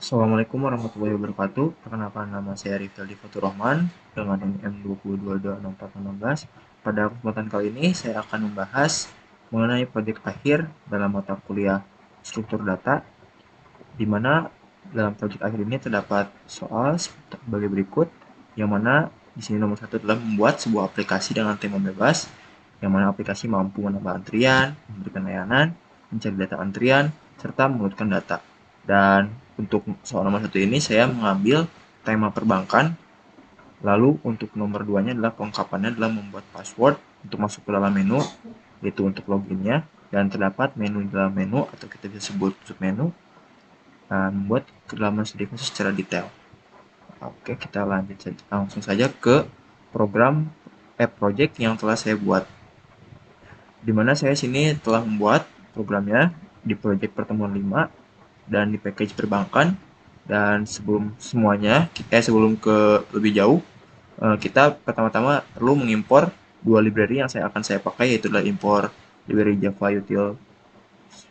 Assalamualaikum warahmatullahi wabarakatuh. Perkenalkan, nama saya Rifaldi Fatur Rahman dengan NIM 20226416. Pada kesempatan kali ini saya akan membahas mengenai proyek akhir dalam mata kuliah struktur data, di mana dalam proyek akhir ini terdapat soal sebagai berikut, yang mana di sini nomor satu adalah membuat sebuah aplikasi dengan tema bebas, yang mana aplikasi mampu menambah antrian, memberikan layanan, mencari data antrian, serta menurunkan data. Dan untuk soal nomor satu ini saya mengambil tema perbankan. Lalu untuk nomor 2-nya adalah kelengkapannya adalah membuat password untuk masuk ke dalam menu, yaitu untuk loginnya. Dan terdapat menu di dalam menu atau kita bisa sebut submenu, dan membuat kedalaman studi khusus secara detail. Oke, kita langsung saja ke program project yang telah saya buat. Dimana saya sini telah membuat programnya di project pertemuan 5 dan di package perbankan. Dan sebelum ke lebih jauh, kita pertama-tama perlu mengimpor dua library yang akan saya pakai, yaitu adalah impor library Java util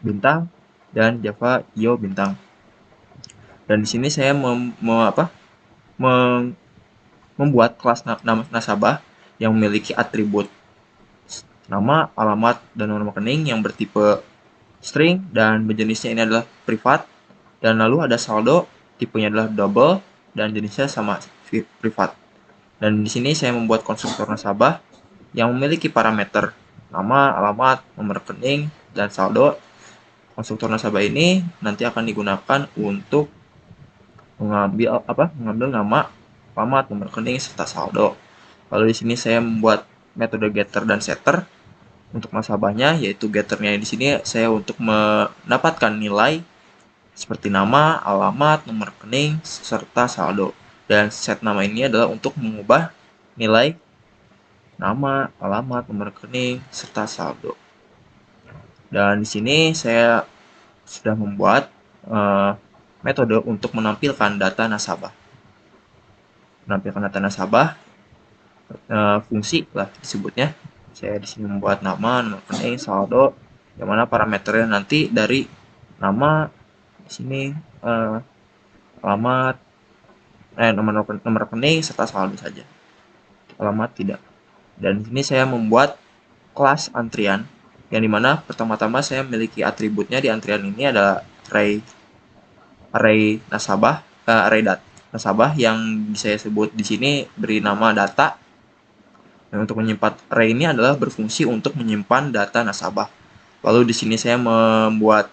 bintang dan Java io bintang. Dan di sini saya membuat kelas nasabah yang memiliki atribut nama, alamat, dan nomor rekening yang bertipe string dan berjenisnya ini adalah privat. Dan lalu ada saldo, tipenya adalah double dan jenisnya sama privat. Dan di sini saya membuat konstruktor nasabah yang memiliki parameter nama, alamat, nomor rekening, dan saldo. Konstruktor nasabah ini nanti akan digunakan untuk mengambil nama, alamat, nomor rekening, serta saldo. Lalu di sini saya membuat metode getter dan setter untuk nasabahnya, yaitu getternya di sini saya untuk mendapatkan nilai seperti nama, alamat, nomor rekening, serta saldo. Dan set nama ini adalah untuk mengubah nilai nama, alamat, nomor rekening, serta saldo. Dan di sini saya sudah membuat metode untuk menampilkan data nasabah. Menampilkan data nasabah, fungsi lah disebutnya. Saya di sini membuat nama, nomor rekening, saldo, yang mana parameternya nanti dari nama di sini, alamat, nomor rekening serta saldo saja. Alamat tidak. Dan di sini saya membuat kelas antrian, yang dimana pertama-tama saya memiliki atributnya di antrian ini ada array nasabah, nasabah yang saya sebut di sini beri nama data. Dan untuk menyimpan array ini adalah berfungsi untuk menyimpan data nasabah. Lalu di sini saya membuat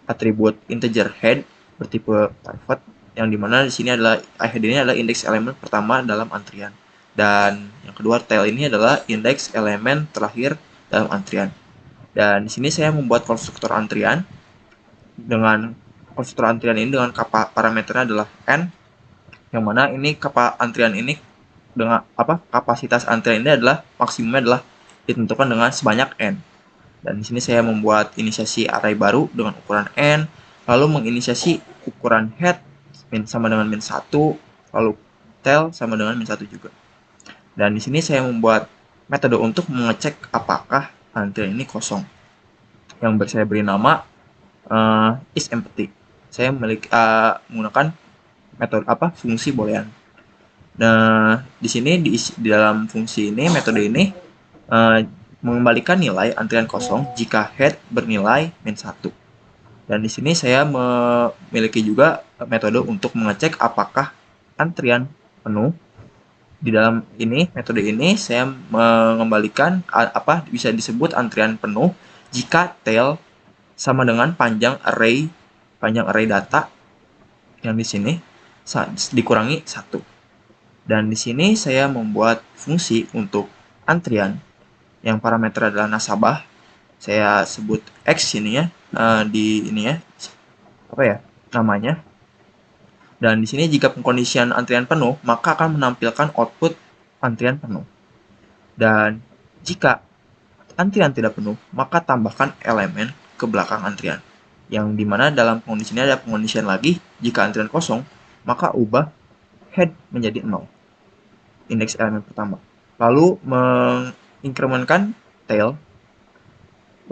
atribut integer head bertipe private, yang dimana di sini adalah head ini adalah indeks elemen pertama dalam antrian, dan yang kedua tail ini adalah indeks elemen terakhir dalam antrian. Dan di sini saya membuat konstruktor antrian ini dengan parameternya adalah n, yang mana ini antrian ini dengan kapasitas antrian ini adalah maksimumnya adalah ditentukan dengan sebanyak n. Dan di sini saya membuat inisiasi array baru dengan ukuran n, lalu menginisiasi ukuran head sama dengan min 1, lalu tail sama dengan min 1 juga. Dan di sini saya membuat metode untuk mengecek apakah antrian ini kosong, yang saya beri nama is empty. Saya menggunakan metode fungsi boolean. Nah, di sini di dalam fungsi ini, metode ini mengembalikan nilai antrian kosong jika head bernilai min 1. Dan di sini saya memiliki juga metode untuk mengecek apakah antrian penuh. Di dalam metode ini saya mengembalikan bisa disebut antrian penuh jika tail sama dengan panjang array data yang di sini dikurangi 1. Dan di sini saya membuat fungsi untuk antrian yang parameter adalah nasabah. Saya sebut X ini ya, namanya. Dan di sini jika pengkondisian antrian penuh, maka akan menampilkan output antrian penuh. Dan jika antrian tidak penuh, maka tambahkan elemen ke belakang antrian. Yang dimana dalam kondisi ini ada pengkondisian lagi, jika antrian kosong, maka ubah head menjadi 0. Indeks elemen pertama. Lalu menginkrementkan tail,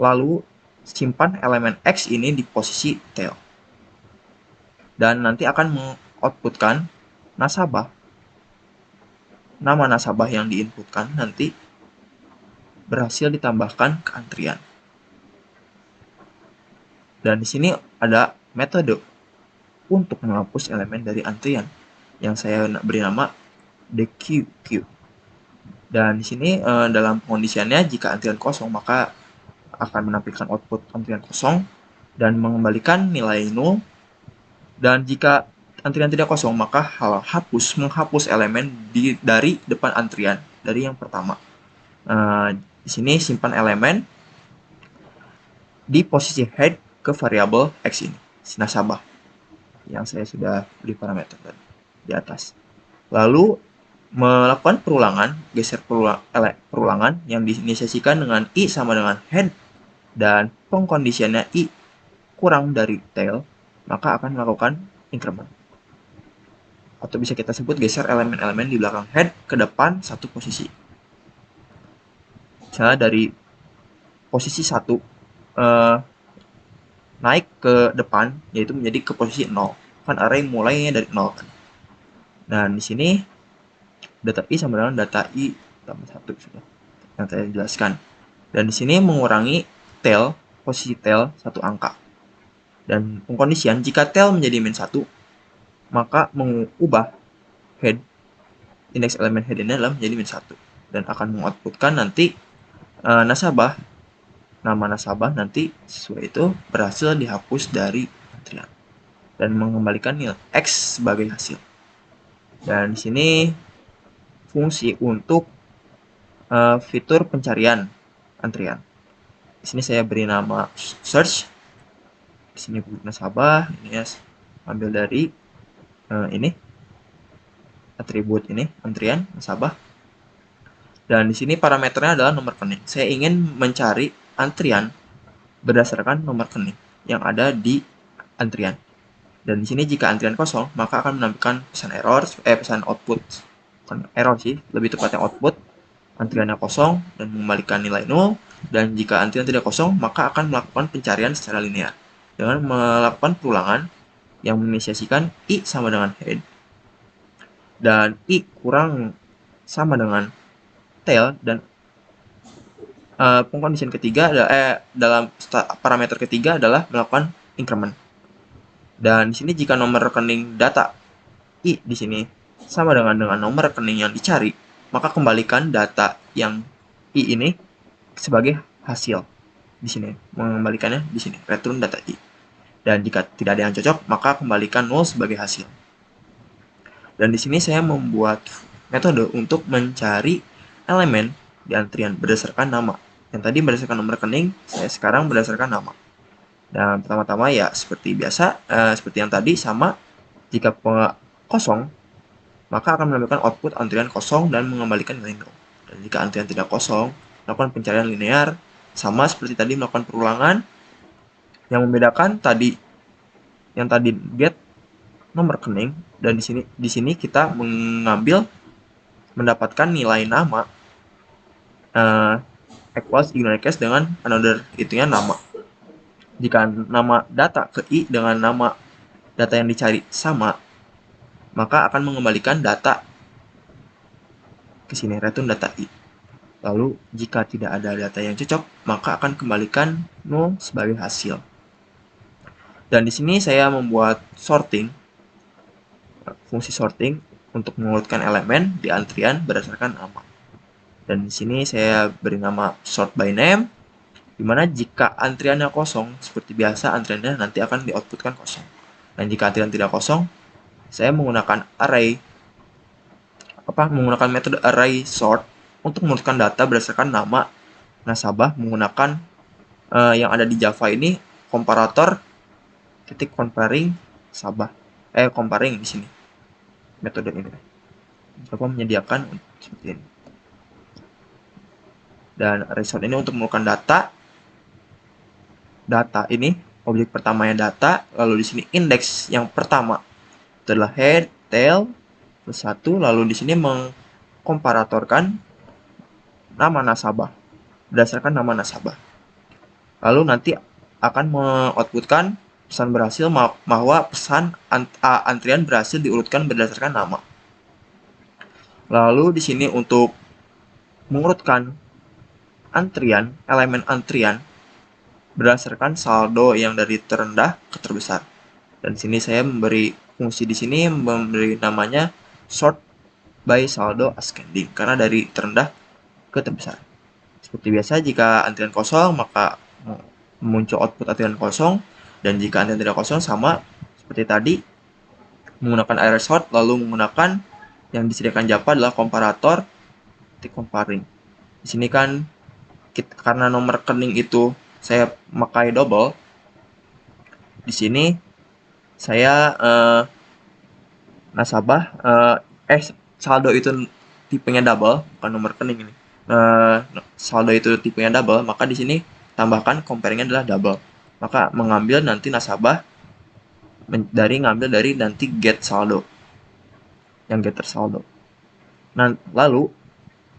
lalu simpan elemen X ini di posisi tail. dan nanti akan mengoutputkan nasabah. Nama nasabah yang diinputkan nanti berhasil ditambahkan ke antrian. Dan di sini ada metode untuk menghapus elemen dari antrian yang saya beri nama dequeue. Dan di sini dalam pengondisiannya jika antrian kosong maka akan menampilkan output antrian kosong dan mengembalikan nilai 0. Dan jika antrian tidak kosong maka menghapus elemen dari depan antrian dari yang pertama. Di sini simpan elemen di posisi head ke variabel x ini, nasabah yang saya sudah beri parameter tadi di atas. Lalu melakukan perulangan, geser perulangan yang diinisiasikan dengan i sama dengan head dan pengkondisiannya i kurang dari tail, maka akan melakukan increment. Atau bisa kita sebut geser elemen-elemen di belakang head ke depan satu posisi. Misalnya dari posisi 1 naik ke depan, yaitu menjadi ke posisi 0. Kan array mulainya dari 0 kan. Dan di sini data i sama dengan data i tambah 1 sudah yang saya jelaskan. Dan di sini mengurangi tail, posisi tail 1 angka. Dan pengkondisian jika tail menjadi min 1, maka mengubah head, indeks elemen head ini adalah menjadi min 1 dan akan mengoutputkan nanti nasabah, nama nasabah nanti sesuai itu berhasil dihapus dari antrian dan mengembalikan nilai x sebagai hasil. Dan di sini fungsi untuk fitur pencarian antrian. Di sini saya beri nama search. Di sini nasabah, ini ya, ambil dari ini atribut ini antrian nasabah. Dan di sini parameternya adalah nomor rekening. Saya ingin mencari antrian berdasarkan nomor rekening yang ada di antrian. Dan di sini jika antrian kosong, maka akan menampilkan pesan output. Bukan error sih, lebih tepatnya output. Antriannya kosong dan mengembalikan nilai 0. Dan jika antrian tidak kosong, maka akan melakukan pencarian secara linear dengan melakukan perulangan yang menginisiasikan i sama dengan head dan i kurang sama dengan tail, dan pengkondisian ketiga dalam parameter ketiga adalah melakukan increment. Dan di sini jika nomor rekening data i di sini sama dengan nomor rekening yang dicari, maka kembalikan data yang i ini sebagai hasil. Di sini mengembalikannya di sini return data i. Dan jika tidak ada yang cocok, maka kembalikan 0 sebagai hasil. Dan di sini saya membuat metode untuk mencari elemen di antrian berdasarkan nama. Yang tadi berdasarkan nomor rekening, saya sekarang berdasarkan nama. Dan pertama-tama ya seperti biasa, seperti yang tadi sama, jika kosong, maka akan menampilkan output antrian kosong dan mengembalikan nilai 0. Dan jika antrian tidak kosong, melakukan pencarian linear, sama seperti tadi melakukan perulangan. Yang membedakan tadi, yang tadi get nomor rekening, dan di sini kita mendapatkan nilai nama equals ignore case dengan another itunya nama. Jika nama data ke i dengan nama data yang dicari sama, maka akan mengembalikan data ke sini, return data i. Lalu jika tidak ada data yang cocok, maka akan kembalikan 0 sebagai hasil. Dan di sini saya membuat fungsi sorting untuk mengurutkan elemen di antrian berdasarkan nama. Dan di sini saya beri nama sort by name, dimana jika antriannya kosong, seperti biasa antriannya nanti akan di-outputkan kosong. Dan jika antrian tidak kosong, saya menggunakan menggunakan metode array sort untuk mengurutkan data berdasarkan nama nasabah menggunakan yang ada di Java ini komparator comparing nasabah comparing di sini metode ini. Java menyediakan seperti ini. Dan array sort ini untuk mengumpulkan data ini, objek pertamanya data, lalu di sini indeks yang pertama adalah head, tail, plus 1, lalu di sini mengkomparatorkan nama nasabah berdasarkan nama nasabah. Lalu nanti akan mengoutputkan pesan berhasil bahwa antrian berhasil diurutkan berdasarkan nama. Lalu di sini untuk mengurutkan elemen antrian berdasarkan saldo yang dari terendah ke terbesar. Dan di sini saya memberi fungsi di sini memberi namanya sort by saldo ascending karena dari terendah ke terbesar. Seperti biasa, jika antrian kosong maka muncul output antrian kosong, dan jika antrian tidak kosong sama seperti tadi menggunakan array sort, lalu menggunakan yang disediakan Java adalah komparator comparing. Di sini kan karena nomor rekening itu saya memakai double, di sini saya nasabah saldo itu tipenya double, bukan nomor rekening ini. Saldo itu tipenya double, maka di sini tambahkan comparingnya adalah double. Maka mengambil nanti nasabah ngambil dari nanti get saldo, yang getter saldo. Nah, lalu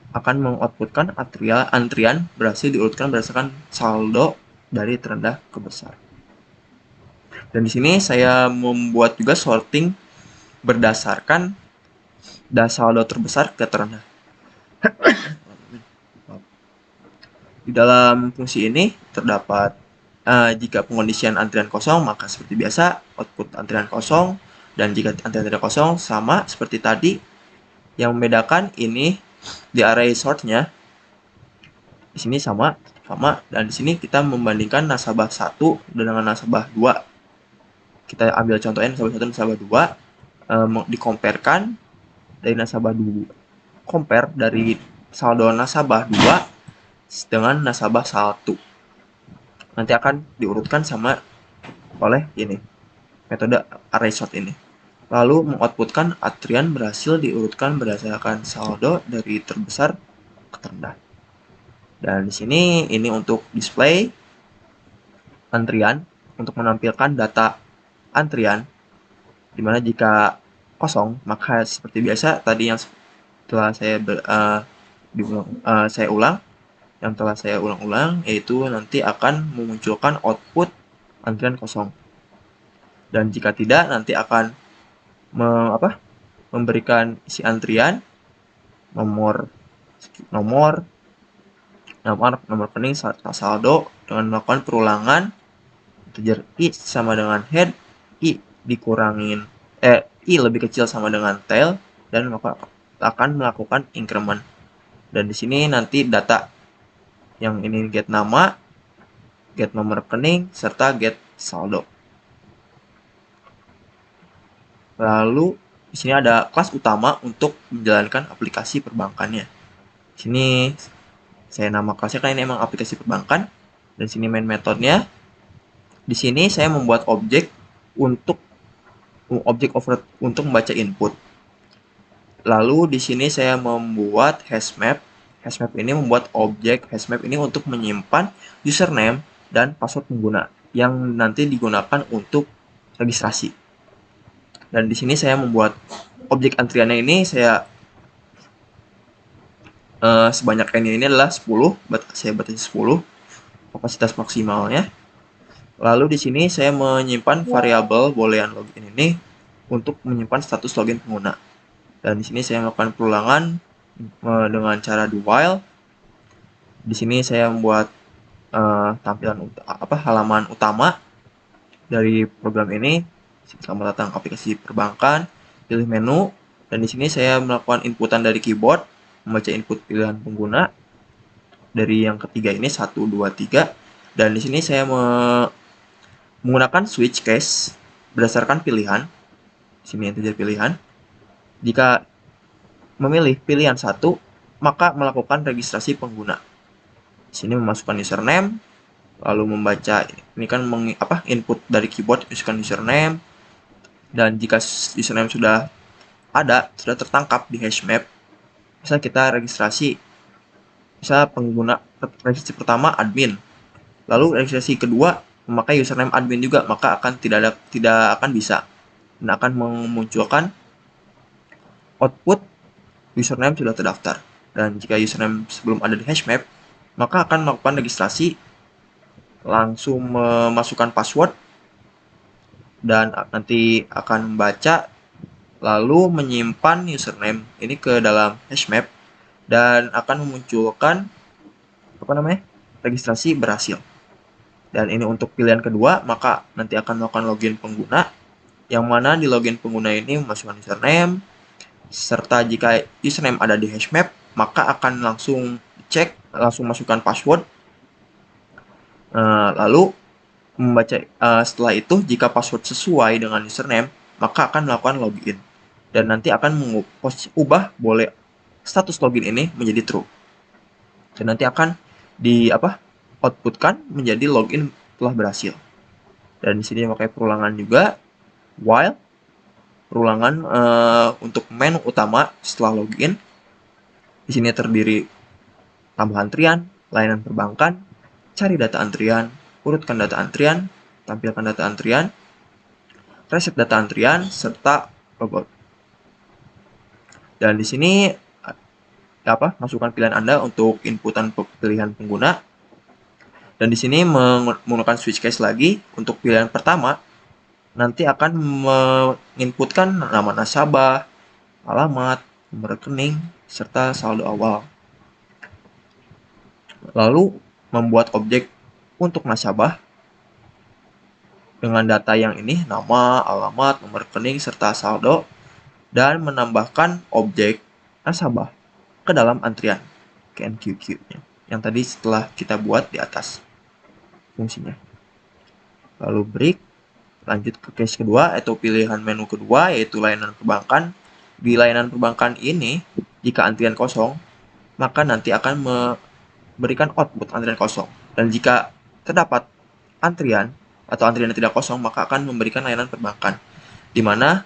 akan mengoutputkan antrian berhasil diurutkan berdasarkan saldo dari terendah ke besar. Dan di sini saya membuat juga sorting berdasarkan saldo terbesar ke terendah. Di dalam fungsi ini terdapat jika pengondisian antrian kosong, maka seperti biasa output antrian kosong, dan jika antrian tidak kosong sama seperti tadi. Yang membedakan ini di array sortnya di sini sama, dan di sini kita membandingkan nasabah 1 dengan nasabah 2. Kita ambil contohnya nasabah 1 dan nasabah 2, dikomparekan dari nasabah 2, compare dari saldo nasabah 2 dengan nasabah 1. Nanti akan diurutkan sama oleh ini, metode array sort ini. Lalu mengoutputkan antrian berhasil diurutkan berdasarkan saldo dari terbesar ke terendah. Dan di sini ini untuk display antrian, untuk menampilkan data antrian, dimana jika kosong maka seperti biasa tadi yang telah saya ulang, yaitu nanti akan memunculkan output antrian kosong. Dan jika tidak, nanti akan memberikan isi antrian, nomor rekening serta saldo dengan melakukan perulangan integer i sama dengan head, i dikurangin i lebih kecil sama dengan tail, dan akan melakukan increment. Dan di sini nanti data yang ini get nama, get nomor rekening, serta get saldo. Lalu di sini ada kelas utama untuk menjalankan aplikasi perbankannya. Di sini saya nama kelasnya kan ini emang aplikasi perbankan, dan sini main metodenya. Di sini saya membuat objek untuk membaca input. Lalu di sini saya membuat hashmap. Hashmap ini membuat objek hashmap ini untuk menyimpan username dan password pengguna yang nanti digunakan untuk registrasi. Dan di sini saya membuat objek antriannya ini saya sebanyak ini adalah 10, saya batasi 10 kapasitas maksimalnya. Lalu di sini saya menyimpan variabel boolean login ini untuk menyimpan status login pengguna. Dan di sini saya melakukan perulangan dengan cara do while. Di sini saya membuat halaman utama dari program ini. Selamat datang aplikasi perbankan, pilih menu, dan di sini saya melakukan inputan dari keyboard, membaca input pilihan pengguna dari yang ketiga ini 1, 2, 3, dan di sini saya menggunakan switch case berdasarkan pilihan. Sini integer pilihan. Jika memilih pilihan 1, maka melakukan registrasi pengguna. Di sini memasukkan username, lalu membaca ini kan input dari keyboard, masukkan username, dan jika username sudah tertangkap di hashmap, bisa kita registrasi. Bisa pengguna registrasi pertama admin, lalu registrasi kedua memakai username admin juga, maka tidak akan bisa, dan akan memunculkan output username sudah terdaftar. Dan jika username sebelum ada di hashmap, maka akan melakukan registrasi, langsung memasukkan password, dan nanti akan membaca lalu menyimpan username ini ke dalam hashmap dan akan memunculkan registrasi berhasil. Dan ini untuk pilihan kedua, maka nanti akan melakukan login pengguna, yang mana di login pengguna ini memasukkan username, serta jika username ada di hashmap, maka akan langsung langsung masukkan password, lalu membaca. Setelah itu, jika password sesuai dengan username, maka akan melakukan login. Dan nanti akan mengubah boleh status login ini menjadi true. Dan nanti akan outputkan menjadi login telah berhasil. Dan di sini pakai perulangan juga, while perulangan untuk menu utama setelah login. Di sini terdiri tambah antrian, layanan perbankan, cari data antrian, urutkan data antrian, tampilkan data antrian, reset data antrian, serta logout. Dan di sini masukkan pilihan Anda untuk inputan pilihan pengguna. Dan di sini menggunakan switch case lagi untuk pilihan pertama, nanti akan menginputkan nama nasabah, alamat, nomor rekening, serta saldo awal. Lalu membuat objek untuk nasabah dengan data yang ini, nama, alamat, nomor rekening, serta saldo, dan menambahkan objek nasabah ke dalam antrian KNQQ-nya yang tadi setelah kita buat di atas fungsinya. Lalu break, lanjut ke case kedua atau pilihan menu kedua, yaitu layanan perbankan. Di layanan perbankan ini, jika antrian kosong, maka nanti akan memberikan output antrian kosong. Dan jika terdapat antrian atau antrian yang tidak kosong, maka akan memberikan layanan perbankan. Di mana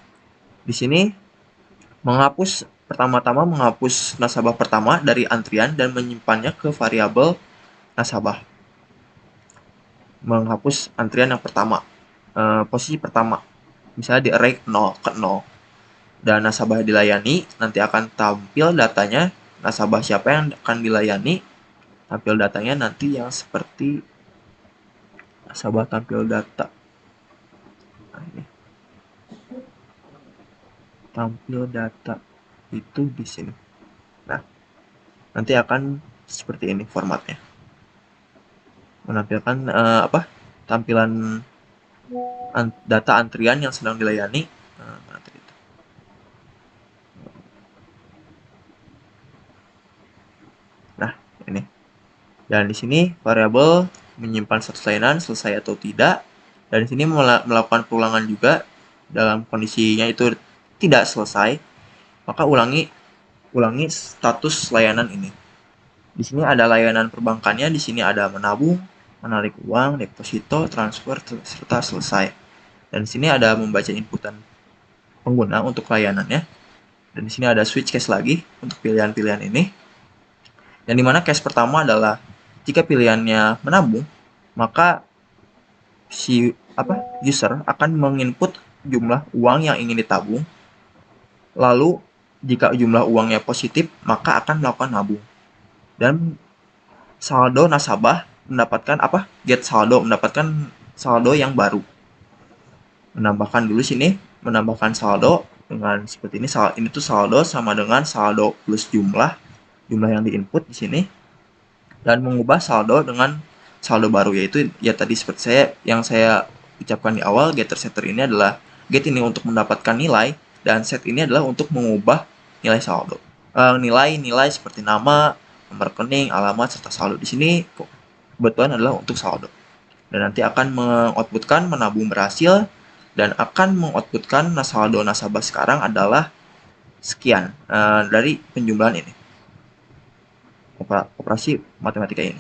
di sini pertama-tama menghapus nasabah pertama dari antrian dan menyimpannya ke variabel nasabah. Menghapus antrian yang pertama, posisi pertama, misalnya di array 0 ke 0, dan nasabah dilayani, nanti akan tampil datanya nasabah siapa yang akan dilayani, tampil datanya nanti yang seperti nasabah tampil data. Nah, ini tampil data itu di sini. Nah, nanti akan seperti ini formatnya, menampilkan tampilan data antrian yang sedang dilayani. Nah, ini. Dan di sini variabel menyimpan status layanan selesai atau tidak. Dan di sini melakukan perulangan juga dalam kondisinya itu tidak selesai, maka ulangi status layanan ini. Di sini ada layanan perbankannya, di sini ada menabung, menarik uang, deposito, transfer, serta selesai. Dan di sini ada membaca inputan pengguna untuk layanannya. Dan di sini ada switch case lagi untuk pilihan-pilihan ini. Yang dimana case pertama adalah jika pilihannya menabung, maka si user akan menginput jumlah uang yang ingin ditabung. Lalu jika jumlah uangnya positif, maka akan melakukan nabung. Dan saldo nasabah mendapatkan get saldo, mendapatkan saldo yang baru. Menambahkan dulu sini, menambahkan saldo dengan seperti ini. Ini tuh saldo sama dengan saldo plus jumlah yang diinput di sini, dan mengubah saldo dengan saldo baru, yaitu ya tadi seperti yang saya ucapkan di awal, getter setter ini adalah get ini untuk mendapatkan nilai, dan set ini adalah untuk mengubah nilai saldo. Nilai seperti nama, nomor rekening, alamat, serta saldo. Di sini kebetulan adalah untuk saldo. Dan nanti akan mengoutputkan menabung berhasil, dan akan mengoutputkan saldo nasabah sekarang adalah sekian dari penjumlahan ini, operasi matematika ini.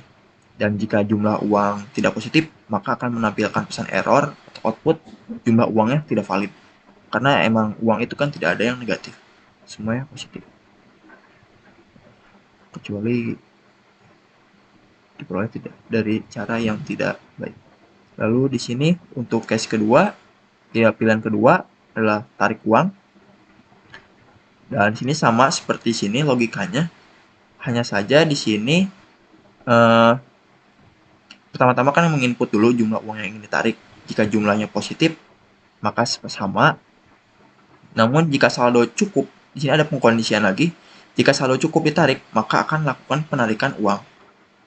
Dan jika jumlah uang tidak positif, maka akan menampilkan pesan error atau output jumlah uangnya tidak valid. Karena emang uang itu kan tidak ada yang negatif, semuanya positif. Kecuali diperoleh tidak dari cara yang tidak baik. Lalu di sini untuk case kedua, ya pilihan kedua adalah tarik uang. Dan sini sama seperti sini logikanya. Hanya saja di sini pertama-tama kan menginput dulu jumlah uang yang ingin ditarik. Jika jumlahnya positif, maka sama. Namun jika saldo cukup, di sini ada pengkondisian lagi. Jika saldo cukup ditarik, maka akan lakukan penarikan uang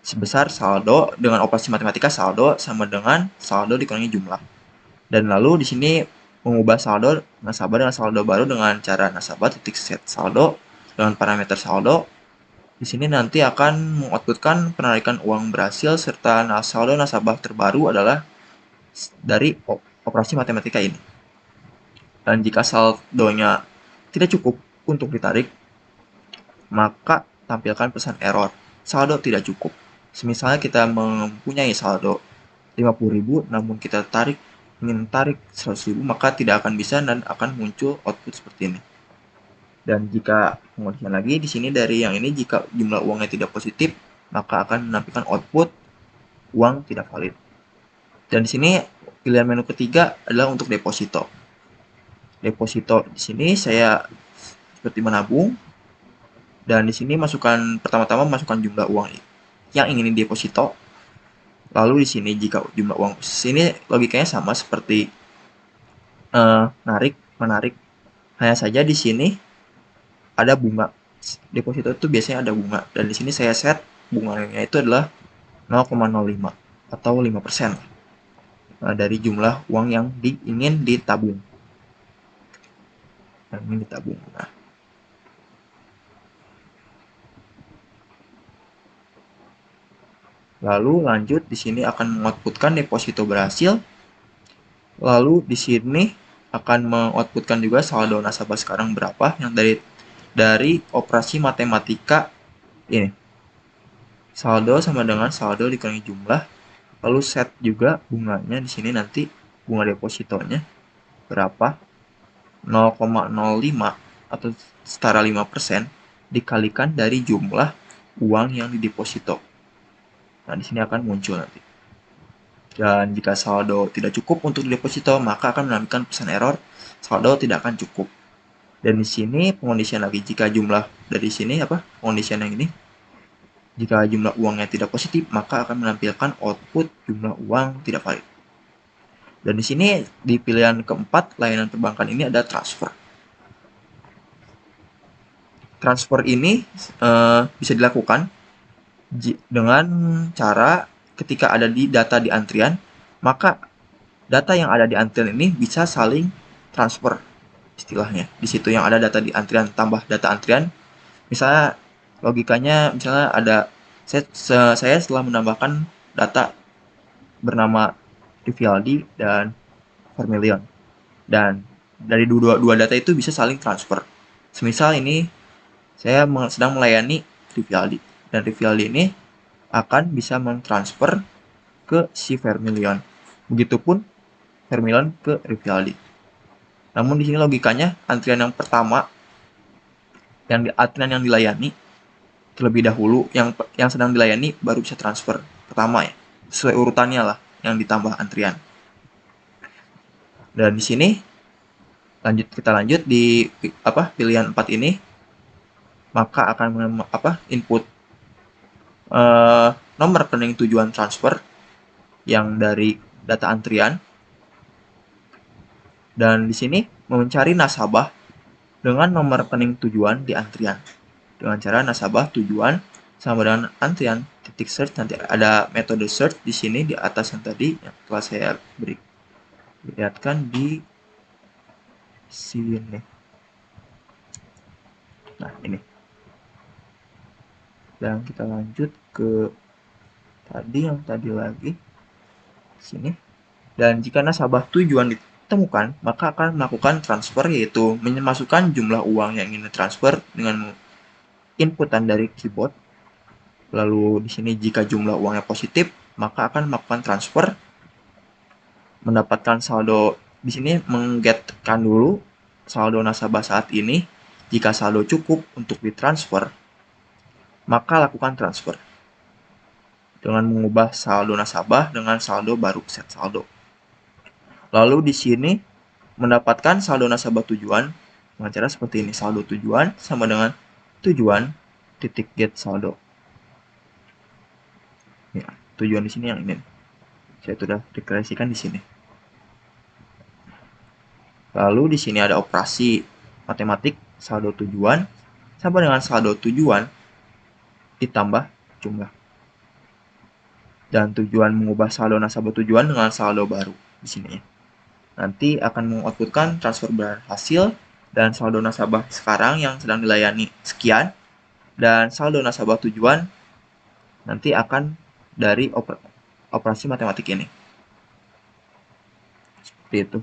sebesar saldo dengan operasi matematika saldo sama dengan saldo dikurangi jumlah. Dan lalu di sini mengubah saldo nasabah dengan saldo baru dengan cara nasabah titik set saldo dengan parameter saldo. Di sini nanti akan mengoutputkan penarikan uang berhasil serta saldo nasabah terbaru adalah dari operasi matematika ini. Dan jika saldonya tidak cukup untuk ditarik, maka tampilkan pesan error. Saldo tidak cukup. Misalnya kita mempunyai saldo 50.000 namun kita ingin tarik 100.000, maka tidak akan bisa dan akan muncul output seperti ini. Dan jika pengondisian lagi di sini dari yang ini, jika jumlah uangnya tidak positif, maka akan menampilkan output uang tidak valid. Dan di sini pilihan menu ketiga adalah untuk deposito. Deposito di sini saya seperti menabung, dan di sini pertama-tama masukkan jumlah uang yang ingin dideposito. Lalu di sini jika jumlah uang sini logikanya sama seperti menarik. Hanya saja di sini ada bunga. Deposito itu biasanya ada bunga, dan di sini saya set bunganya itu adalah 0,05 atau 5% dari jumlah uang yang ingin ditabung. Nah, lalu lanjut di sini akan mengoutputkan deposito berhasil. Lalu di sini akan mengoutputkan juga saldo nasabah sekarang berapa yang dari operasi matematika ini. Saldo sama dengan saldo dikurangi jumlah. Lalu set juga bunganya di sini nanti bunga depositonya berapa? 0,05 atau setara 5% dikalikan dari jumlah uang yang dideposito. Nah, di sini akan muncul nanti. Dan jika saldo tidak cukup untuk deposito, maka akan menampilkan pesan error, saldo tidak akan cukup. Dan di sini pengondisian lagi, jika jumlah dari sini pengondisian yang ini, jika jumlah uangnya tidak positif, maka akan menampilkan output jumlah uang tidak valid. Dan di sini di pilihan keempat layanan perbankan ini ada transfer. Transfer ini bisa dilakukan dengan cara ketika ada di data di antrian, maka data yang ada di antrian ini bisa saling transfer istilahnya. Di situ yang ada data di antrian tambah data antrian, misalnya logikanya misalnya ada saya setelah menambahkan data bernama Rivaldi dan Vermilion, dan dari dua data itu bisa saling transfer. Semisal ini saya sedang melayani Rivaldi, dan Rivaldi ini akan bisa mentransfer ke si Vermilion. Begitupun Vermilion ke Rivaldi. Namun di sini logikanya antrian yang pertama, antrian yang dilayani terlebih dahulu, yang sedang dilayani baru bisa transfer pertama ya, sesuai urutannya lah yang ditambah antrian. Dan di sini kita lanjut di pilihan 4 ini, maka akan input nomor rekening tujuan transfer yang dari data antrian, dan di sini mencari nasabah dengan nomor rekening tujuan di antrian dengan cara nasabah tujuan sama dengan antrian titik search. Nanti ada metode search di sini di atas yang tadi yang telah saya lihatkan di sini. Nah, ini. Dan kita lanjut ke yang tadi lagi sini. Dan jika nasabah tujuan ditemukan, maka akan melakukan transfer, yaitu memasukkan jumlah uang yang ingin ditransfer dengan inputan dari keyboard. Lalu di sini jika jumlah uangnya positif, maka akan melakukan transfer, mendapatkan saldo. Di sini menggetkan dulu saldo nasabah saat ini. Jika saldo cukup untuk ditransfer, maka lakukan transfer dengan mengubah saldo nasabah dengan saldo baru set saldo. Lalu di sini mendapatkan saldo nasabah tujuan dengan cara seperti ini. Saldo tujuan sama dengan tujuan titik get saldo. Ya, tujuan di sini yang ini. Saya sudah deklarasikan di sini. Lalu di sini ada operasi matematik saldo tujuan sama dengan saldo tujuan ditambah jumlah. Dan tujuan mengubah saldo nasabah tujuan dengan saldo baru di sini. Nanti akan mengoutputkan transfer berhasil dan saldo nasabah sekarang yang sedang dilayani sekian, dan saldo nasabah tujuan nanti akan dari operasi matematik ini. Seperti itu.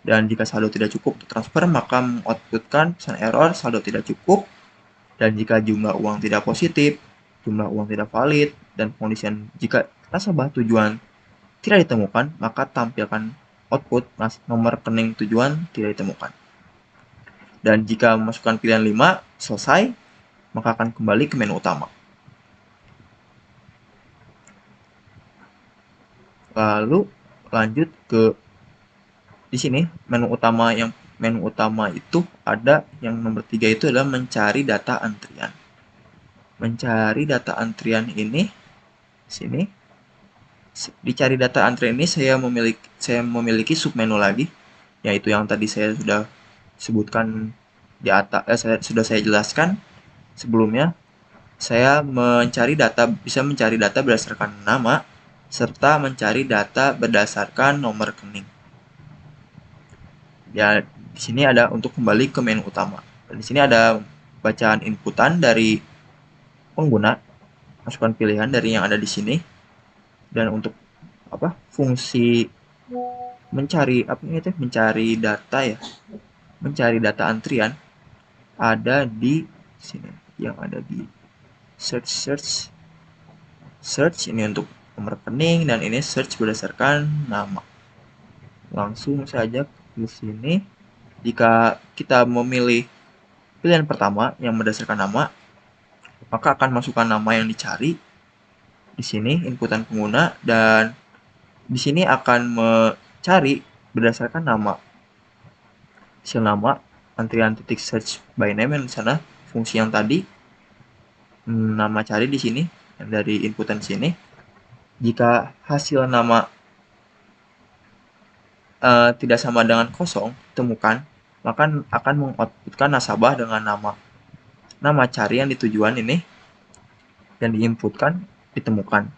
Dan jika saldo tidak cukup untuk transfer, maka mengoutputkan pesan error saldo tidak cukup. Dan jika jumlah uang tidak positif, jumlah uang tidak valid, dan kondisian jika nasabah tujuan tidak ditemukan, maka tampilkan output nomor rekening tujuan tidak ditemukan. Dan jika memasukkan pilihan 5 selesai, maka akan kembali ke menu utama. Lalu lanjut ke di sini menu utama itu ada yang nomor 3 itu adalah mencari data antrian. Mencari data antrian ini sini dicari data antrian ini saya memiliki submenu lagi, yaitu yang tadi saya sudah sebutkan di atas, sudah saya jelaskan sebelumnya. Saya bisa mencari data berdasarkan nama serta mencari data berdasarkan nomor rekening. Ya, di sini ada untuk kembali ke menu utama. Dan di sini ada bacaan inputan dari pengguna, masukkan pilihan dari yang ada di sini. Dan untuk fungsi mencari data ya, mencari data antrian ada di sini, yang ada di search ini untuk nomor rekening, dan ini search berdasarkan nama. Langsung saja ke sini. Jika kita memilih pilihan pertama yang berdasarkan nama, maka akan masukkan nama yang dicari di sini, inputan pengguna, dan di sini akan mencari berdasarkan nama. Hasil nama antrian titik search by name yang di sana, fungsi yang tadi, nama cari di sini dari inputan sini. Jika hasil nama tidak sama dengan kosong temukan, maka akan mengoutputkan nasabah dengan nama cari yang ditujuan ini dan diinputkan ditemukan.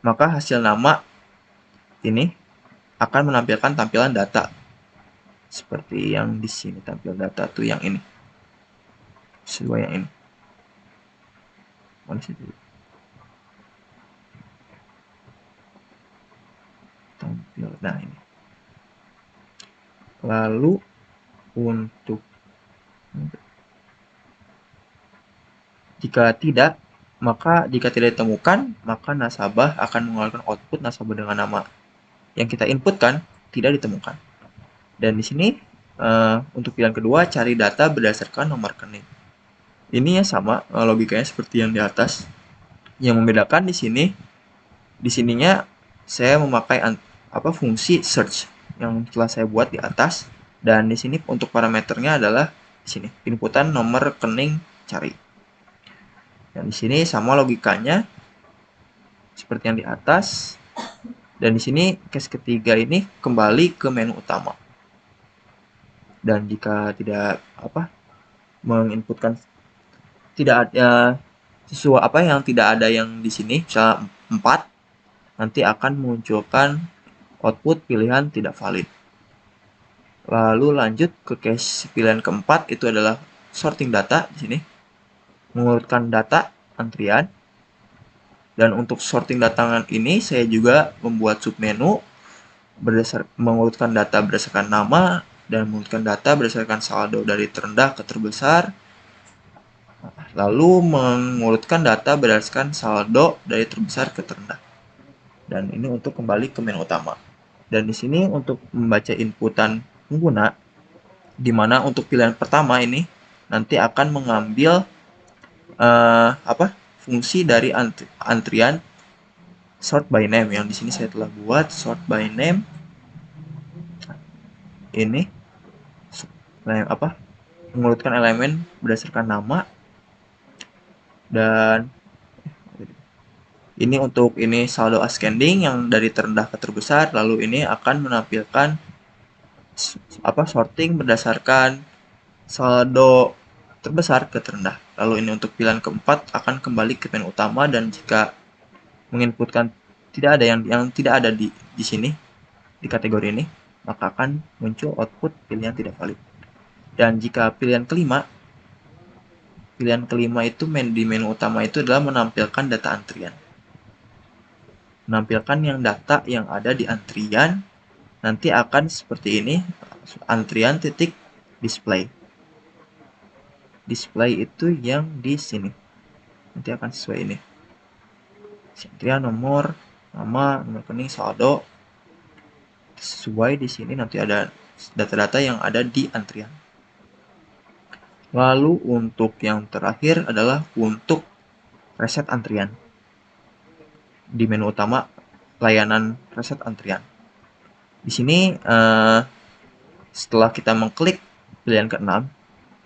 Maka hasil nama ini akan menampilkan tampilan data seperti yang di sini. Tampil data tuh yang ini, sesuai yang ini. Mana sih tampil? Nah, ini. Lalu untuk jika tidak ditemukan, maka nasabah akan mengeluarkan output nasabah dengan nama yang kita inputkan tidak ditemukan. Dan di sini untuk pilihan kedua, cari data berdasarkan nomor rekening. Ini ya sama logikanya seperti yang di atas. Yang membedakan di sininya saya memakai fungsi search yang telah saya buat di atas, dan di sini untuk parameternya adalah di sini inputan nomor rekening cari. Dan di sini sama logikanya seperti yang di atas. Dan di sini case ketiga ini kembali ke menu utama. Dan jika tidak menginputkan tidak ada sesuatu yang tidak ada yang di sini, misalnya 4, nanti akan munculkan output pilihan tidak valid. Lalu lanjut ke case pilihan keempat, itu adalah sorting data di sini. Mengurutkan data antrian. Dan untuk sorting data ini saya juga membuat submenu mengurutkan data berdasarkan nama dan mengurutkan data berdasarkan saldo dari terendah ke terbesar. Lalu mengurutkan data berdasarkan saldo dari terbesar ke terendah. Dan ini untuk kembali ke menu utama. Dan di sini untuk membaca inputan pengguna, di mana untuk pilihan pertama ini nanti akan mengambil fungsi dari antrian sort by name yang di sini saya telah buat. Sort by name ini mengurutkan elemen berdasarkan nama, dan ini untuk saldo ascending yang dari terendah ke terbesar. Lalu ini akan menampilkan sorting berdasarkan saldo terbesar ke terendah. Lalu ini untuk pilihan keempat akan kembali ke menu utama, dan jika menginputkan tidak ada yang tidak ada di sini di kategori ini, maka akan muncul output pilihan tidak valid. Dan jika pilihan kelima itu di menu utama itu adalah menampilkan data antrian. Menampilkan yang data yang ada di antrian nanti akan seperti ini, antrian titik display. Display itu yang di sini. Nanti akan sesuai ini. Antrian, nomor, nama, nomor rekening, saldo. Sesuai di sini nanti ada data-data yang ada di antrian. Lalu untuk yang terakhir adalah untuk reset antrian. Di menu utama layanan reset antrian. Di sini setelah kita mengklik pilihan ke-6,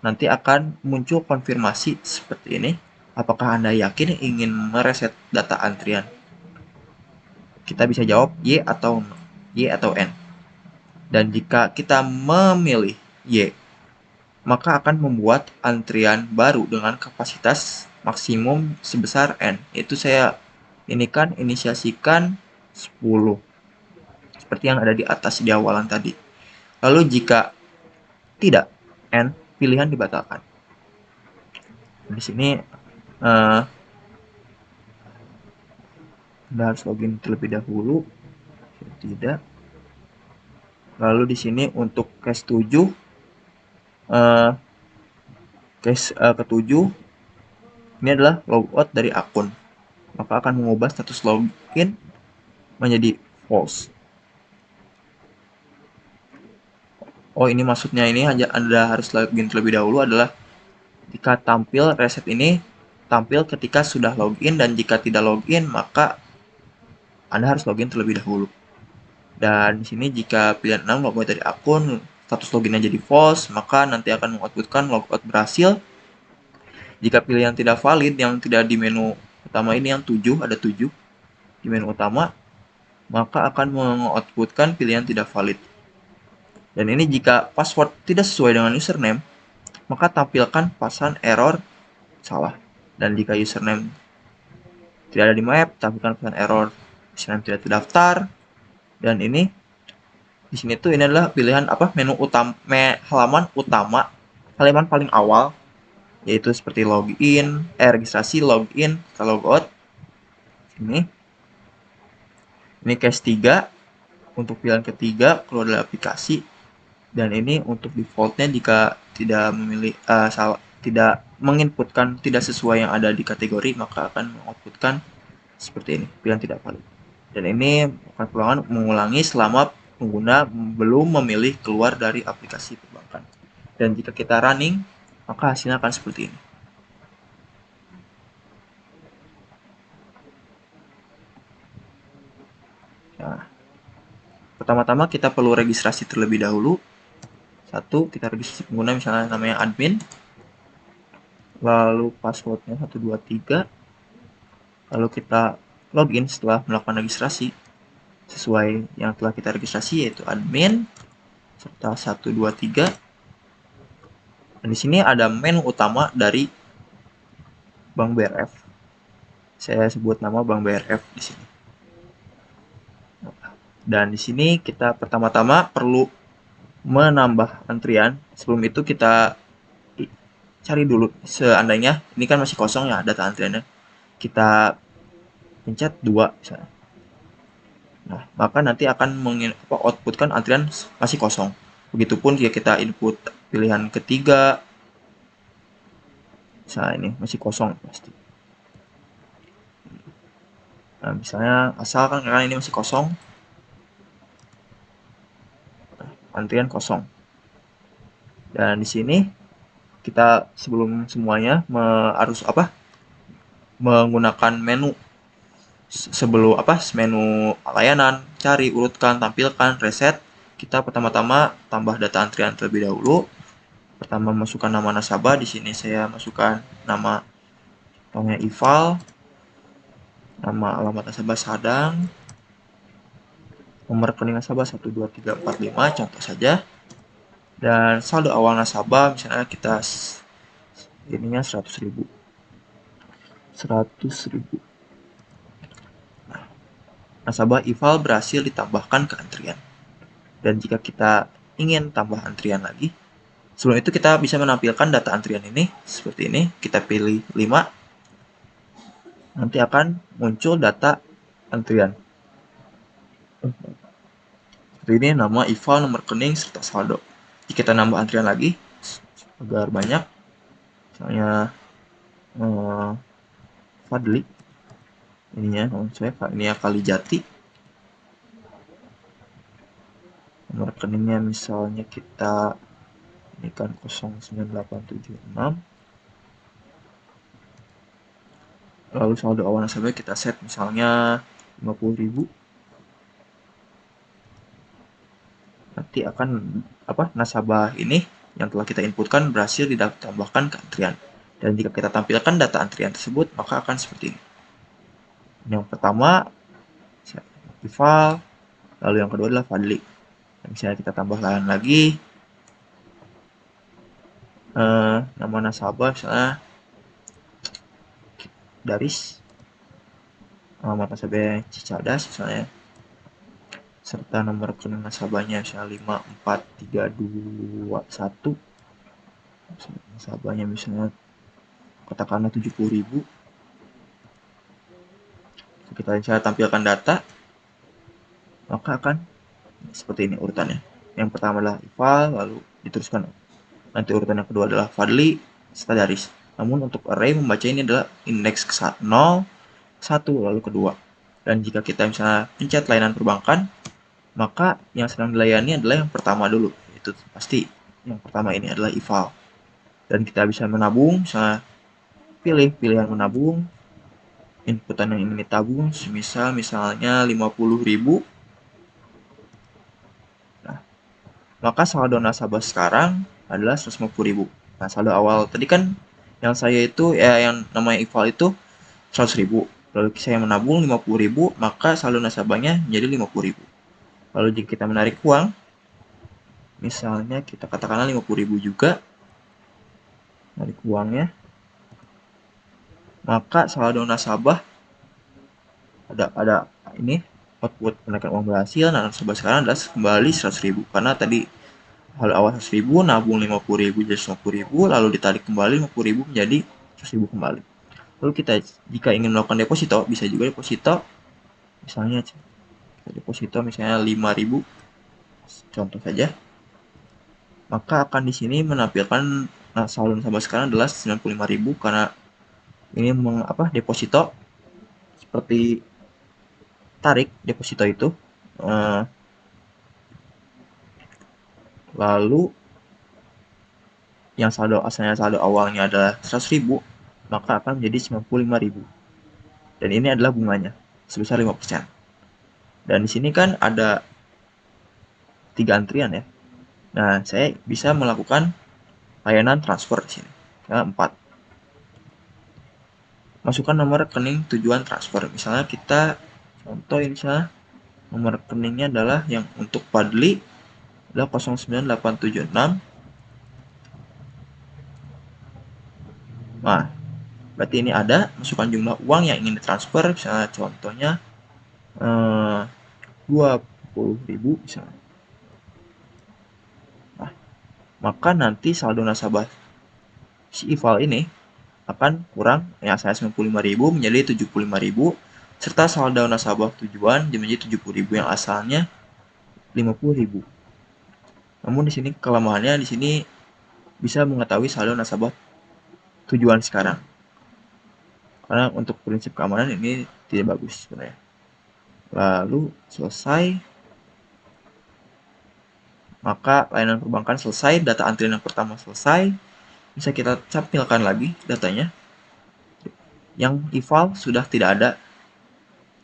nanti akan muncul konfirmasi seperti ini. Apakah Anda yakin ingin mereset data antrian? Kita bisa jawab Y atau N. Dan jika kita memilih Y, maka akan membuat antrian baru dengan kapasitas maksimum sebesar N. Itu saya inisiasikan 10. Seperti yang ada di atas di awalan tadi. Lalu jika tidak N, pilihan dibatalkan. Di sini Anda harus login terlebih dahulu. Tidak. Lalu di sini untuk case 7, case ke-7 ini adalah logout dari akun. Maka akan mengubah status login menjadi false. Oh, ini maksudnya ini Anda harus login terlebih dahulu adalah jika tampil reset ini tampil ketika sudah login, dan jika tidak login maka Anda harus login terlebih dahulu. Dan di sini jika pilihan 6 logout dari akun, status loginnya jadi false, maka nanti akan mengoutputkan logout berhasil. Jika pilihan tidak valid yang tidak di menu utama ini, yang 7, ada 7 di menu utama, maka akan mengoutputkan pilihan tidak valid. Dan ini jika password tidak sesuai dengan username, maka tampilkan pasan error salah. Dan jika username tidak ada di map, tampilkan pasan error username tidak terdaftar. Dan ini di sini tuh ini adalah pilihan menu utama, halaman paling awal, yaitu seperti login, registrasi, login, logout. Ini case 3 untuk pilihan ketiga keluar dari aplikasi. Dan ini untuk defaultnya jika tidak memilih tidak menginputkan tidak sesuai yang ada di kategori, maka akan mengoutputkan seperti ini, pilihan tidak valid. Dan ini akan mengulangi selama pengguna belum memilih keluar dari aplikasi perbankan. Dan jika kita running, maka hasilnya akan seperti ini. Nah, pertama-tama kita perlu registrasi terlebih dahulu. Satu, kita registrasi pengguna, misalnya namanya admin, lalu passwordnya 123, lalu kita login setelah melakukan registrasi sesuai yang telah kita registrasi, yaitu admin serta 123. Dan di sini ada menu utama dari Bank BRF. Saya sebut nama Bank BRF di sini. Dan di sini kita pertama-tama perlu menambah antrian. Sebelum itu kita cari dulu, seandainya ini kan masih kosong ya data antriannya, kita pencet 2 misalnya. Nah, maka nanti akan outputkan antrian masih kosong. Begitupun jika kita input pilihan ketiga, misalnya ini masih kosong pasti. Nah, misalnya asalkan karena ini masih kosong, antrian kosong. Dan di sini kita sebelum semuanya harus menggunakan menu sebelum menu layanan, cari, urutkan, tampilkan, reset. Kita pertama-tama tambah data antrian terlebih dahulu. Pertama masukkan nama nasabah, di sini saya masukkan nama Ival, nama alamat nasabah Sadang, nomor rekening nasabah 12345, contoh saja. Dan saldo awal nasabah misalnya kita ininya 100.000. 100.000. Nasabah IVAL berhasil ditambahkan ke antrian. Dan jika kita ingin tambah antrian lagi, sebelum itu kita bisa menampilkan data antrian ini seperti ini. Kita pilih 5. Nanti akan muncul data antrian. Seperti ini nama IVAL, nomor rekening, serta saldo. Jika kita nambah antrian lagi agar banyak, misalnya Fadli, ininya saya ini ya Kalijati, nomor rekeningnya misalnya kita ini kan 09876, lalu saldo awal nasabah kita set misalnya 50.000. Nanti akan nasabah ini yang telah kita inputkan berhasil ditambahkan ke antrian. Dan jika kita tampilkan data antrian tersebut, maka akan seperti ini. Yang pertama Ival, lalu yang kedua adalah Fadli. Dan misalnya kita tambah lain lagi, nama nasabah misalnya Daris, alamat nasabah Cicadas misalnya, serta nomor rekening nasabahnya misalnya 54321, nasabahnya misalnya katakanlah 70.000. Kita bisa tampilkan data, maka akan seperti ini urutannya. Yang pertama adalah Ival, lalu diteruskan nanti urutan yang kedua adalah Fadli, serta Daris. Namun untuk array membaca ini adalah indeks ke 0, 1, lalu kedua. Dan jika kita misalnya pencet layanan perbankan, maka yang sedang dilayani adalah yang pertama dulu. Itu pasti yang pertama ini adalah Ival. Dan kita bisa menabung, misalnya pilih pilihan menabung, inputan yang ingin ditabung, misalnya 50.000. Nah, maka saldo nasabah sekarang adalah 150.000. Nah, saldo awal tadi kan yang saya itu yang namanya Ival itu 100.000. Lalu saya menabung 50.000, maka saldo nasabahnya menjadi 50.000. Lalu jika kita menarik uang, misalnya kita katakanlah 50.000 juga, menarik uangnya, maka saldo nasabah ada ini output penaikan uang berhasil. Nah, nasabah sekarang adalah kembali 100.000 karena tadi hal awal 100.000, nabung 50.000 jadi 50.000, lalu ditarik kembali 50.000 menjadi 100.000 kembali. Lalu kita jika ingin melakukan deposito, bisa juga deposito misalnya deposito misalnya 5.000 contoh saja, maka akan di sini menampilkan saldo nasabah sekarang adalah 95.000 karena ini deposito seperti tarik deposito itu. Lalu yang asalnya saldo awalnya adalah 100.000, maka akan menjadi 95.000. Dan ini adalah bunganya sebesar 5%. Dan di sini kan ada 3 antrian ya. Nah, saya bisa melakukan layanan transfer di sini. 4. Masukkan nomor rekening tujuan transfer. Misalnya kita contoh ini misalnya nomor rekeningnya adalah yang untuk Fadli adalah 09876. Nah, berarti ini ada masukkan jumlah uang yang ingin ditransfer, misalnya contohnya 20.000 misalnya. Nah, maka nanti saldo nasabah si Ival ini akan kurang yang saya 95.000 menjadi 75.000, serta saldo nasabah tujuan menjadi 70.000 yang asalnya 50.000. Namun di sini kelemahannya di sini bisa mengetahui saldo nasabah tujuan sekarang. Karena untuk prinsip keamanan ini tidak bagus sebenarnya. Lalu selesai, maka layanan perbankan selesai, data antrian yang pertama selesai. Bisa kita tampilkan lagi datanya. Yang Ival sudah tidak ada,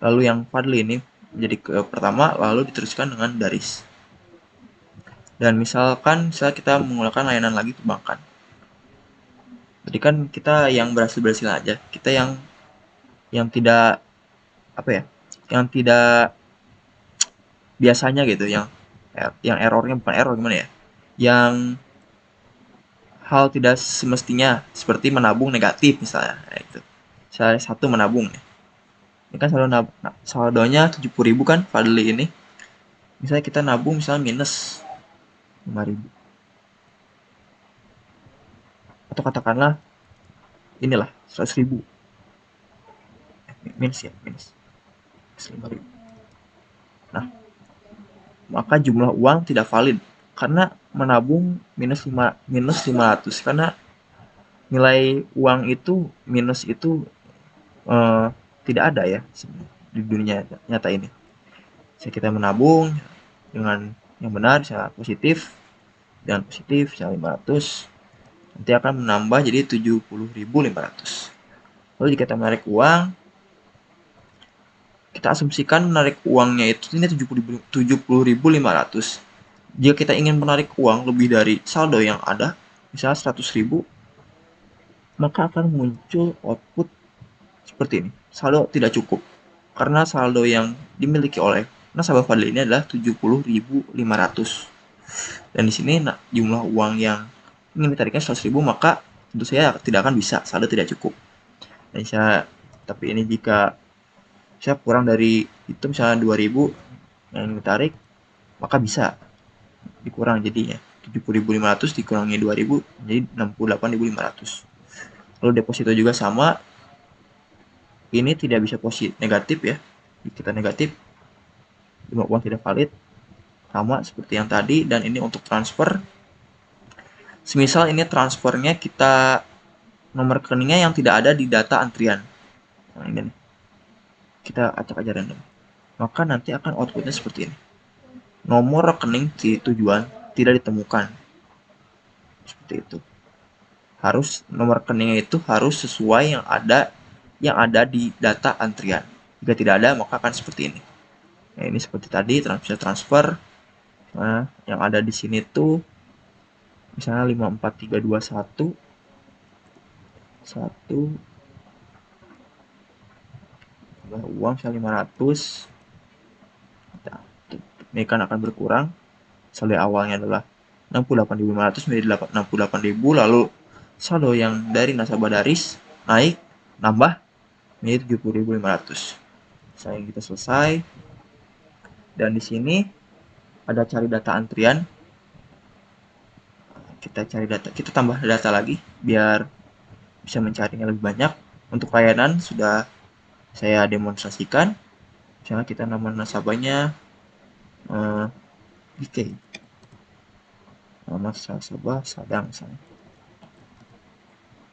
lalu yang Fadli ini menjadi ke pertama, lalu diteruskan dengan Daris. Dan misalkan kita menggunakan layanan lagi perbankan, jadi kan kita yang berhasil aja, kita yang tidak yang tidak biasanya gitu, yang errornya bukan error gimana ya, yang hal tidak semestinya seperti menabung negatif misalnya. Nah, itu. Misalnya satu menabung nih. Ini kan saldonya 70.000 kan Fadli ini. Misalnya kita nabung misalnya minus 5.000. Atau katakanlah inilah 100.000. Minus ya, minus 5.000. Nah, maka jumlah uang tidak valid karena menabung minus 500 karena nilai uang itu minus itu eh, tidak ada ya di dunia nyata ini. Jika kita menabung dengan yang benar, misalnya positif, dengan positif, misalnya 500, nanti akan menambah jadi 70.500. Lalu jika kita menarik uang, kita asumsikan menarik uangnya itu ini 70.500. Jika kita ingin menarik uang lebih dari saldo yang ada, misalnya 100.000, maka akan muncul output seperti ini. Saldo tidak cukup. Karena saldo yang dimiliki oleh nasabah Fadli ini adalah 70.500. Dan di sini jumlah uang yang ingin ditariknya 100.000, maka tentu saja tidak akan bisa, saldo tidak cukup. Dan tapi ini jika saya kurang dari itu misalnya 2.000 yang ditarik, maka bisa dikurang jadinya 70.500 dikurangi 2.000 jadi 68.500. Lalu deposito juga sama, ini tidak bisa positif negatif ya. Jika kita negatif, jumlah uang tidak valid, sama seperti yang tadi. Dan ini untuk transfer, semisal ini transfernya kita nomor rekeningnya yang tidak ada di data antrian. Nah, ini nih. Kita acak aja random. Maka nanti akan outputnya seperti ini. Nomor rekening tujuan tidak ditemukan. Seperti itu. Harus nomor rekeningnya itu harus sesuai yang ada di data antrian. Jika tidak ada, maka akan seperti ini. Nah, ini seperti tadi transfer. Nah, yang ada di sini tuh misalnya 54321 uang misalnya 500. Nah, ini kan akan berkurang. Saldo awalnya adalah 68.500 menjadi 68.000, lalu saldo yang dari nasabah Daris naik nambah menjadi 70.500. Saya kita selesai. Dan di sini ada cari data antrian. Kita cari data, kita tambah data lagi biar bisa mencarinya lebih banyak. Untuk layanan sudah saya demonstrasikan. Misalnya kita nama nasabahnya DK. Nama nasabah Sadang misalnya.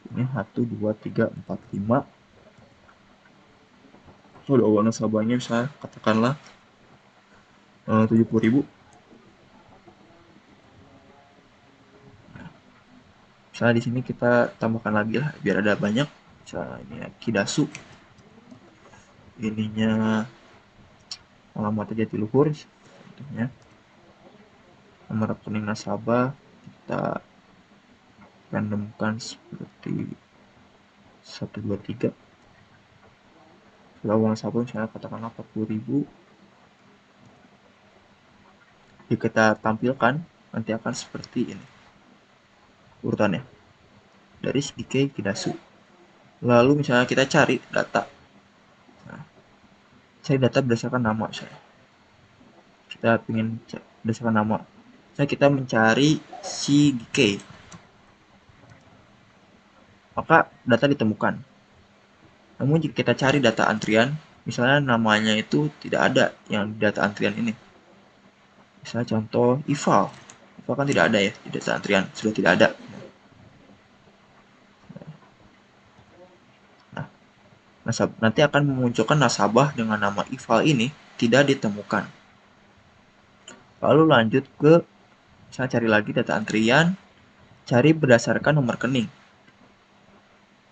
Ini 1, 2, 3, 4, 5. Udah awal nasabahnya bisa katakanlah 70.000. Misalnya di sini kita tambahkan lagi lah biar ada banyak. Misalnya ini ya, Kidasu. Ininya alamat Jatiluhur contohnya. Nomor rekening nasabah kita randomkan seperti 123. Kalau uang nasabah misalnya katakanlah 40.000. Jika kita tampilkan nanti akan seperti ini urutannya dari IK Kidasu. Lalu misalnya kita cari data, cari data berdasarkan nama misalnya. Kita ingin berdasarkan nama, misalnya kita mencari si DK, maka data ditemukan. Namun jika kita cari data antrian, misalnya namanya itu tidak ada yang di data antrian ini. Misalnya contoh Ival kan tidak ada ya di data antrian, sudah tidak ada. Nah, nanti akan memunculkan nasabah dengan nama Ival ini tidak ditemukan. Lalu lanjut ke, saya cari lagi data antrian, cari berdasarkan nomor rekening.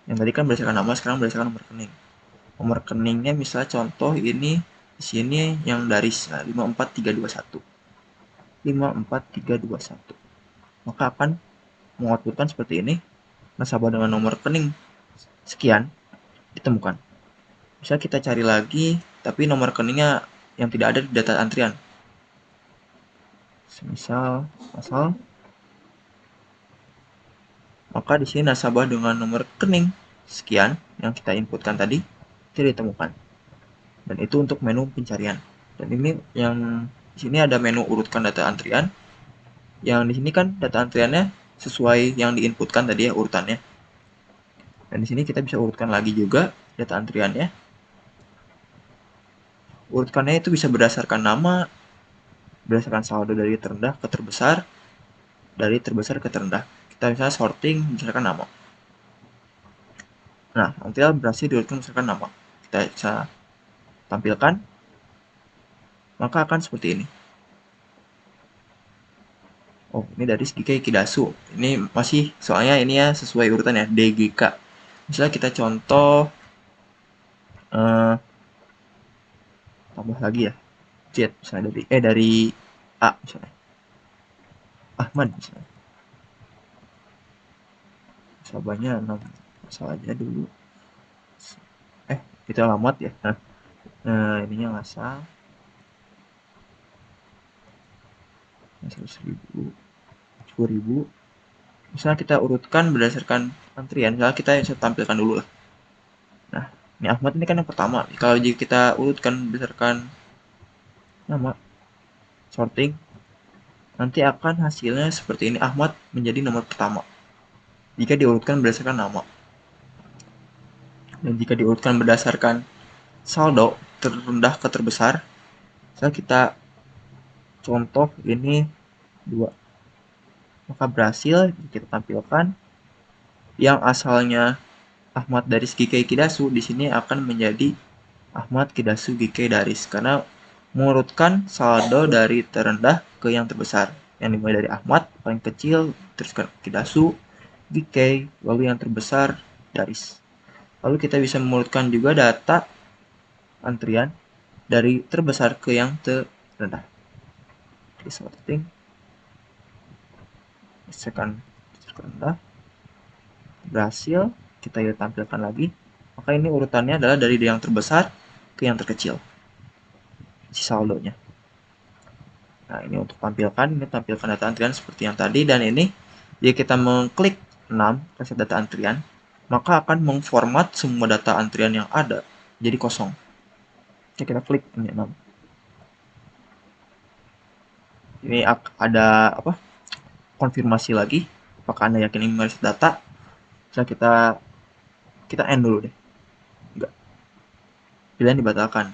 Yang tadi kan berdasarkan nama, sekarang berdasarkan nomor rekening. Nomor rekeningnya misalnya contoh ini di sini yang dari 54321. 54321. Maka akan mengoutputkan seperti ini. Nasabah dengan nomor rekening sekian ditemukan. Bisa kita cari lagi, tapi nomor rekeningnya yang tidak ada di data antrian. Misal asal maka di sini nasabah dengan nomor rekening sekian yang kita inputkan tadi tidak ditemukan. Dan itu untuk menu pencarian. Dan ini yang di sini ada menu urutkan data antrian. Yang di sini kan data antriannya sesuai yang diinputkan tadi ya urutannya. Dan di sini kita bisa urutkan lagi juga data antriannya. Urutkannya itu bisa berdasarkan nama, berdasarkan saldo dari terendah ke terbesar, dari terbesar ke terendah. Kita misalnya sorting berdasarkan nama. Nah, nanti berhasil diurutkan berdasarkan nama. Kita bisa tampilkan, maka akan seperti ini. Oh, ini dari GK Kidasu. Ini masih soalnya ini ya sesuai urutan ya, DGK. Misalnya kita contoh tambah lagi ya. Z misalnya dari A misalnya. Ahmad misalnya. Nasabahnya 6. Masalahnya dulu. Itu alamat ya. Nah, ininya ngasal. 100.000, 10.000. Misalnya kita urutkan berdasarkan antrian. Misalnya kita bisa tampilkan dulu lah. Nah, ini Ahmad ini kan yang pertama. Kalau jika kita urutkan berdasarkan nama, sorting, nanti akan hasilnya seperti ini. Ahmad menjadi nomor pertama jika diurutkan berdasarkan nama. Dan jika diurutkan berdasarkan saldo terendah ke terbesar, misalnya kita contoh ini 2, maka berhasil kita tampilkan yang asalnya Ahmad Daris GK Kidasu di sini akan menjadi Ahmad Kidasu GK Daris karena mengurutkan saldo dari terendah ke yang terbesar, yang dimulai dari Ahmad paling kecil, terus ke Kidasu, GK, lalu yang terbesar Daris. Lalu kita bisa mengurutkan juga data antrian dari terbesar ke yang terendah. Di sorting, misalkan terendah, berhasil, kita tampilkan lagi. Maka ini urutannya adalah dari yang terbesar ke yang terkecil, si saldonya. Nah, ini untuk tampilkan, ini tampilkan data antrian seperti yang tadi, dan ini jika kita mengklik 6, reset data antrian, maka akan mengformat semua data antrian yang ada jadi kosong. Oke, kita klik ini 6. Ini ada apa? Konfirmasi lagi, apakah Anda yakin ini mereset data? Bisa kita end dulu deh. Enggak. Pilihan dibatalkan.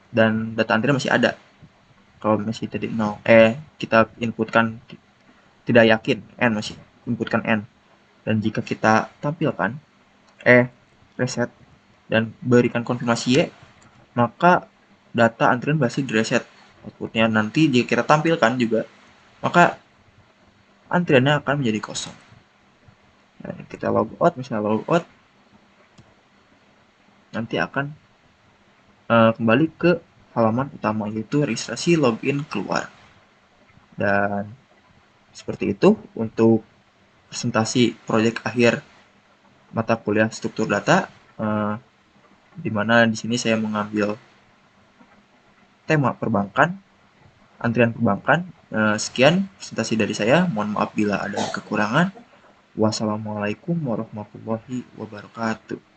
Dan data antrian masih ada. Kalau masih tadi 0, kita inputkan tidak yakin, N masih inputkan N. Dan jika kita tampilkan reset dan berikan konfirmasi Y, maka data antrian berhasil direset. Outputnya nanti jika kita tampilkan juga, maka antriannya akan menjadi kosong. Nah, kita logout, misalnya logout, nanti akan kembali ke halaman utama, yaitu registrasi login keluar. Dan seperti itu untuk presentasi proyek akhir mata kuliah struktur data, di mana di sini saya mengambil tema perbankan, antrian perbankan. Sekian presentasi dari saya. Mohon maaf bila ada kekurangan. Wassalamualaikum warahmatullahi wabarakatuh.